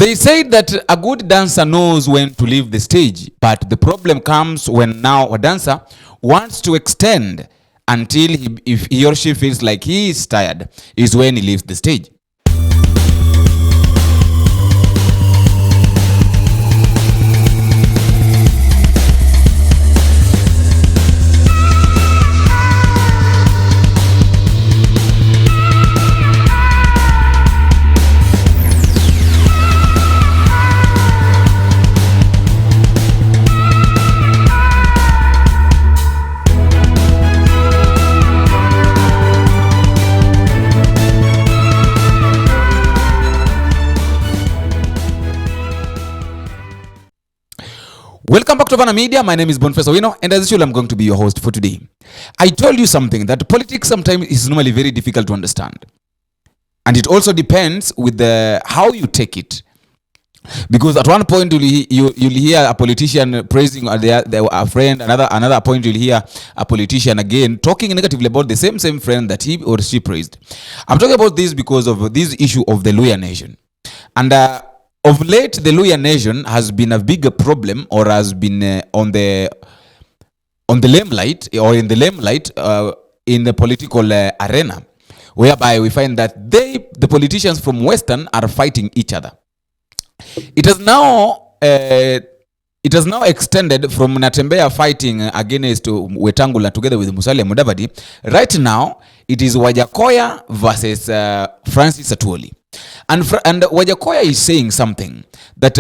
They say that a good dancer knows when to leave the stage, but the problem comes when now a dancer wants to extend until if he or she feels like he is tired, is when he leaves the stage. Welcome back to Vana Media. My name is Boniface Owino, and as usual, I'm going to be your host for today. I told you something that politics sometimes is normally very difficult to understand, and it also depends with how you take it. Because at one point you'll hear a politician praising a friend, another point you'll hear a politician again talking negatively about the same friend that he or she praised. I'm talking about this because of this issue of the Luhya nation, and of late, the Luhya nation has been a bigger problem, or has been on the limelight, or in the limelight in the political arena, whereby we find that the politicians from Western are fighting each other. It has now extended from Natembeya fighting against Wetangula together with Musalia Mudavadi. Right now, it is Wajakoya versus Francis Atwoli. And Wajakoya is saying something that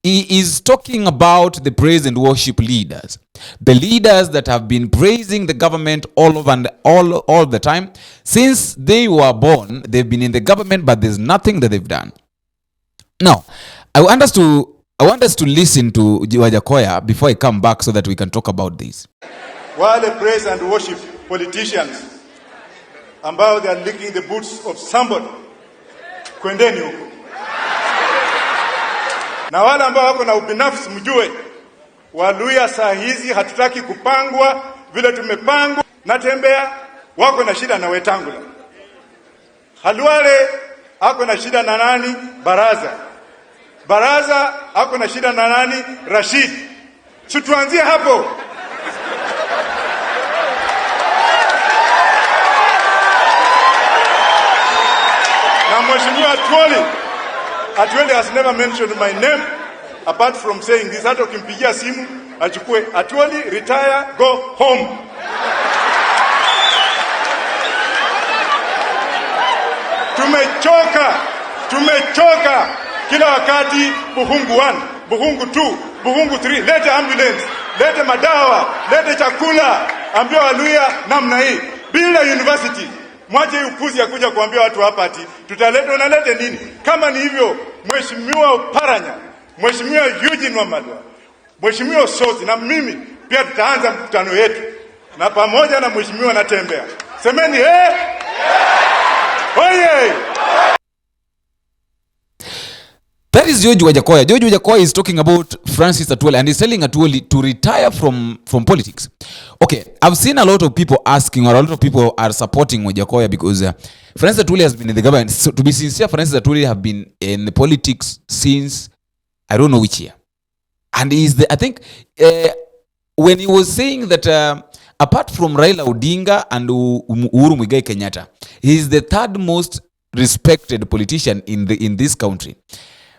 he is talking about the praise and worship leaders, the leaders that have been praising the government all over and all the time since they were born. They've been in the government, but there's nothing that they've done. Now, I want us to listen to Wajakoya before I come back so that we can talk about this. While the praise and worship politicians ambao they are licking the boots of somebody, kwendeni huko. Na wale ambao wako na ubinafsi mjue, Waluhya saa hizi hatutaki kupangwa vile tumepangwa. Natembeya wako na shida na Wetangula. Halwale ako na shida na nani? Baraza ako na shida na nani? Rashid. Tuanzie hapo. Na Mheshimiwa Atwoli has never mentioned my name apart from saying this. Hata ukimpigia simu achukue Atwoli, retire, go home. Tumechoka kila wakati Buhungu 1, Buhungu 2, Buhungu 3, lete ambulance, lete madawa, lete chakula, ambia Waluhya namna hii. Bila university, mwache upuzi ya kuja kuambia watu hapa ati tutaleta, unalete nini? Kama ni hivyo, Mheshimiwa Paranya, Mheshimiwa Eugene Wamalwa, Mheshimiwa Sozi na mimi pia tutaanza mkutano yetu na pamoja na Mheshimiwa Natembeya. Semeni oye! That is George Wajakoya. George Wajakoya is talking about Francis Atwoli, and he's telling Atwoli to retire from politics. Okay, I've seen a lot of people asking, or a lot of people are supporting Wajakoya because Francis Atwoli has been in the government. So, to be sincere, Francis Atwoli have been in the politics since I don't know which year. And I think when he was saying that apart from Raila Odinga and Uhuru Muigai Kenyatta, he is the third most respected politician in this country,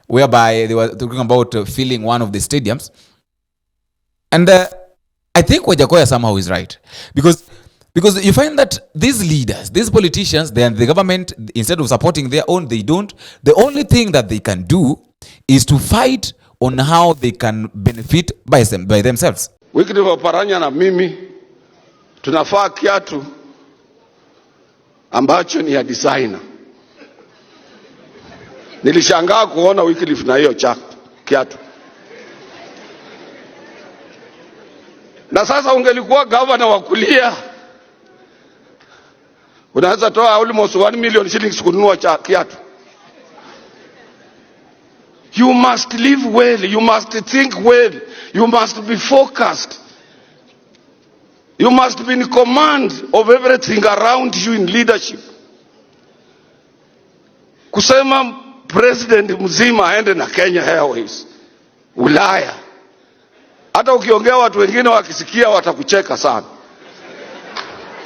whereby they were talking about filling one of the stadiums. And I think Wajakoya somehow is right. Because you find that these leaders, these politicians, the government, instead of supporting their own, they don't. The only thing that they can do is to fight on how they can benefit by themselves. Wycliffe Oparanya na mimi tunafaa kiatu ambacho ni ya designer. Nilishangaa kuona Wycliffe na hiyo kiatu. Na sasa ungelikuwa governor wa kulia, unaweza toa almost 1 million shillings kununua kiatu. You must live well, you must think well, you must be focused. You must be in command of everything around you in leadership. Kusema president mzima aende na Kenya Airways Ulaya. Hata ukiongea watu wengine wakisikia watakucheka sana.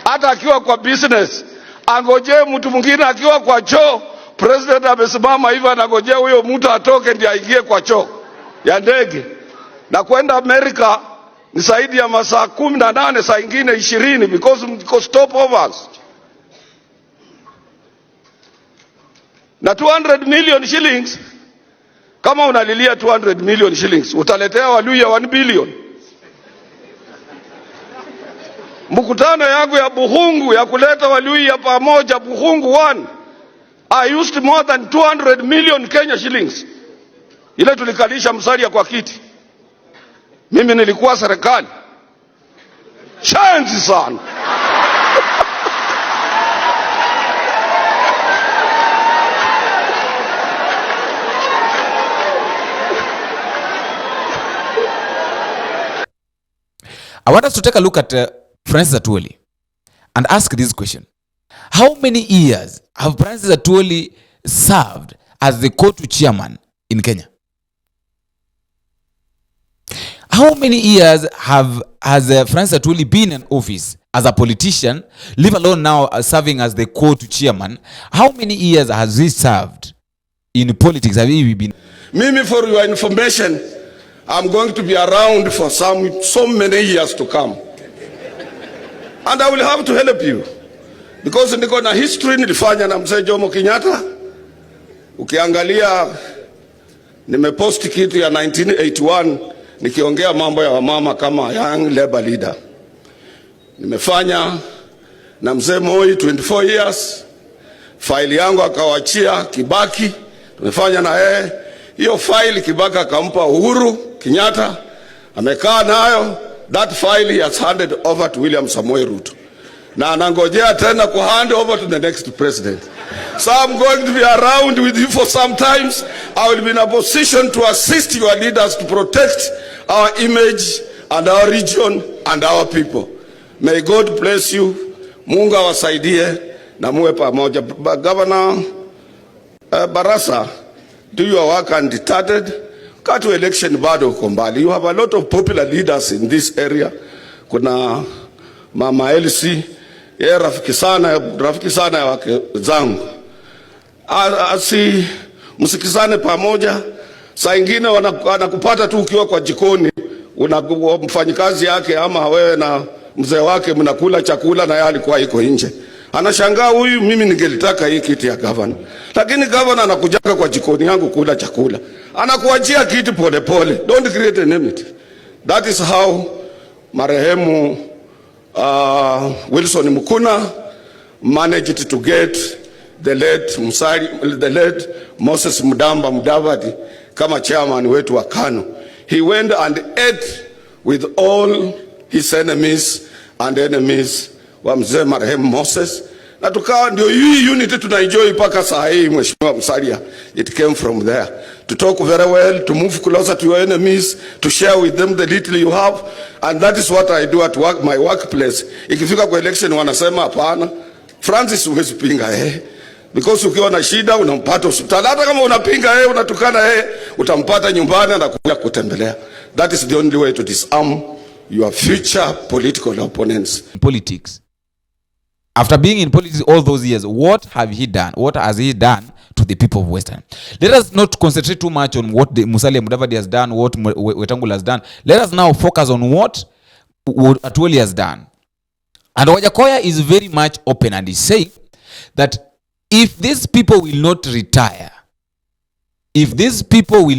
Hata akiwa kwa business, angojee mtu mwingine akiwa kwa choo, president amesimama hivi anangojea huyo mtu atoke ndiye aingie kwa choo ya ndege. Na kwenda Amerika ni zaidi ya masaa 18, saa ingine 20 because stopovers. Na 200 million shillings, kama unalilia 200 million shillings, utaletea Waluhya 1 billion. Mkutano yangu ya Buhungu ya kuleta Waluhya pamoja, Buhungu 1, I used more than 200 million Kenya shillings. Ile tulikalisha Musalia kwa kiti. Mimi nilikuwa serikali. Shanzi sana. I want us to take a look at Francis Atwoli and ask this question. How many years have Francis Atwoli served as the KOTU chairman in Kenya? How many years has Francis Atwoli been in office as a politician, leave alone now serving as the KOTU chairman? How many years has he served in politics? Have he been? Mimi, for your information, I'm going to be around for so many years to come. And I will have to help you. Because niko na history nilifanya na mzee Jomo Kenyatta. Ukiangalia nimepost kitu ya 1981 nikiongea mambo ya wamama kama young labor leader. Nimefanya na mzee Moi 24 years. File yangu akawachia Kibaki. Tumefanya na yeye. Hiyo file Kibaki akampa Uhuru Kenyatta, amekaa nayo. That file he has handed over to William Samoei Ruto. Na anangojea tena ku hand over to the next president. So I'm going to be around with you for some times. I will be in a position to assist your leaders to protect our image and our region and our people. May God bless you. Mungu awasaidie na muwe pamoja. Governor Barasa, do your work undetarded. Katu election bado uko mbali. You have a lot of popular leaders in this area. Kuna Mama Elsie, yeye rafiki sana ya wake zangu. Asi msikizane pamoja. Saa ingine wanakupata tu ukiwa kwa jikoni, mfanyikazi yake ama wewe na mzee wake mnakula chakula na yeye alikuwa yuko nje. Anashangaa huyu, mimi ningelitaka hii kiti ya governor. Lakini governor anakujanga kwa jikoni yangu kula chakula. Anakuachia kiti pole pole. Don't create an enmity. That is how marehemu Wilson Mukuna managed to get the late Moses Mudamba Mudavadi kama chairman wetu wa KANU. He went and ate with all his enemies and enemies wa mzee marehemu Moses. Na tukawa ndio hii unity tunaenjoy paka saa hii, Mheshimiwa Musalia. It came from there. To talk very well, to move closer to your enemies, to share with them the little you have. And that is what I do at work, my workplace. Ikifika kwa election wanasema hapana, Francis huwezi pinga because ukiwa na shida unampata hospitali. Hata kama unapinga unatukana utampata nyumbani na kuja kutembelea. That is the only way to disarm your future political opponents. Politics. After being in politics all those years, what have he done? What has he done to the people of Western? Let us not concentrate too much on what Musalia Mudavadi has done, what Wetangula has done. Let us now focus on what Atwoli has done. And Wajakoya is very much open and is saying that if these people will not retire, if these people will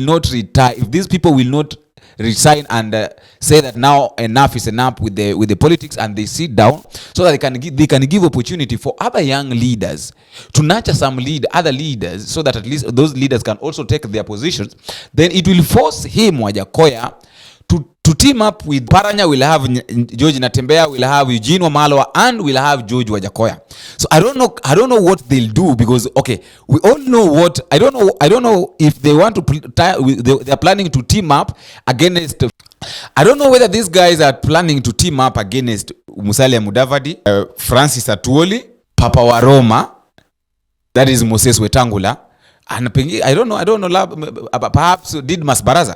not resign and say that now enough is enough with the politics, and they sit down so that they can give opportunity for other young leaders to nurture some other leaders, so that at least those leaders can also take their positions, then it will force him, Wajakoya, to team up with Paranya. Will have George Natembea, will have Eugene Wamalwa, and will have George Wajakoya. So I don't know what they'll do, because okay, we all know what I don't know if they want to they're planning to team up against. I don't know whether these guys are planning to team up against Musalia Mudavadi, Francis Atwoli, Papa wa Roma, that is Moses Wetangula, And I don't know, perhaps did Masbaraza.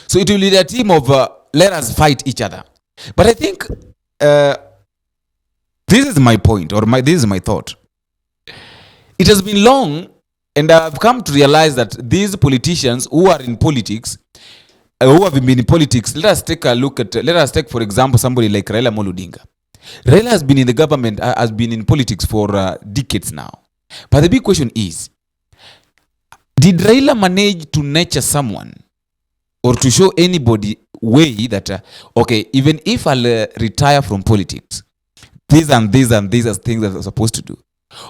So it will be a team of let us fight each other. But I think this is my point, or this is my thought. It has been long, and I've come to realize that these politicians who are in politics, who have been in politics, let us take, for example, somebody like Raila Amolo Odinga. Raila has been in the government, has been in politics for decades now. But the big question is, did Raila manage to nurture someone or to show anybody way that, okay, even if I'll retire from politics, these and these and these are things that I'm supposed to do?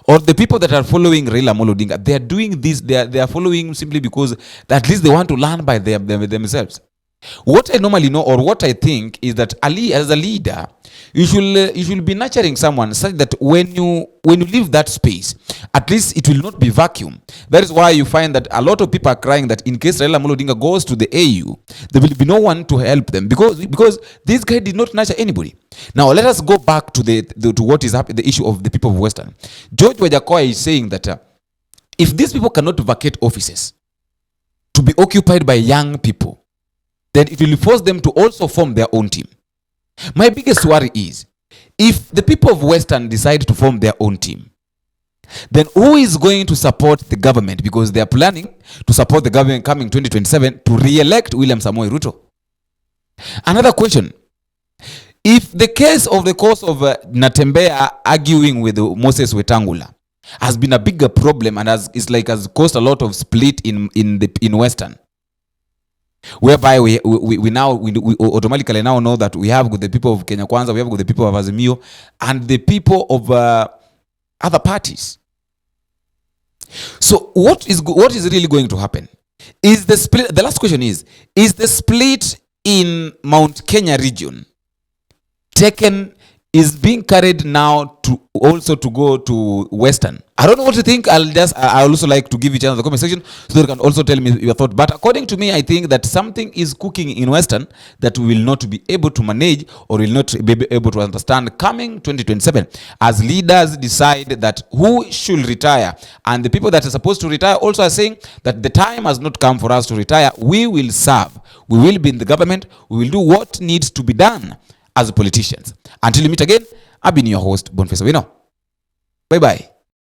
Or the people that are following Raila Amolo Odinga, they are doing this, they are following simply because at least they want to learn by themselves. What I normally know, or what I think, is that Ali, as a leader, you should be nurturing someone such that when you leave that space, at least it will not be vacuum. That is why you find that a lot of people are crying that in case Raila Amolo Odinga goes to the AU, there will be no one to help them because this guy did not nurture anybody. Now let us go back to to what is happening, the issue of the people of Western. George Wajakoya is saying that if these people cannot vacate offices to be occupied by young people, then it will force them to also form their own team. My biggest worry is, if the people of Western decide to form their own team, then who is going to support the government? Because they are planning to support the government coming 2027 to re-elect William Samoei Ruto. Another question, if the case of the course of Natembeya arguing with Moses Wetangula has been a bigger problem and has caused a lot of split in Western, whereby we automatically now know that we have with the people of Kenya Kwanza, we have with the people of Azimio, and the people of other parties. So what is really going to happen? Is the split? The last question is the split in Mount Kenya region is being carried now to go to Western? I don't know what you think. I also like to give you a chance in the comment section so that you can also tell me your thought. But according to me, I think that something is cooking in Western that we will not be able to manage or will not be able to understand coming 2027 as leaders decide that who should retire. And the people that are supposed to retire also are saying that the time has not come for us to retire. We will serve. We will be in the government. We will do what needs to be done as politicians. Until we meet again, I've been your host, Boniface Awino. Bye-bye.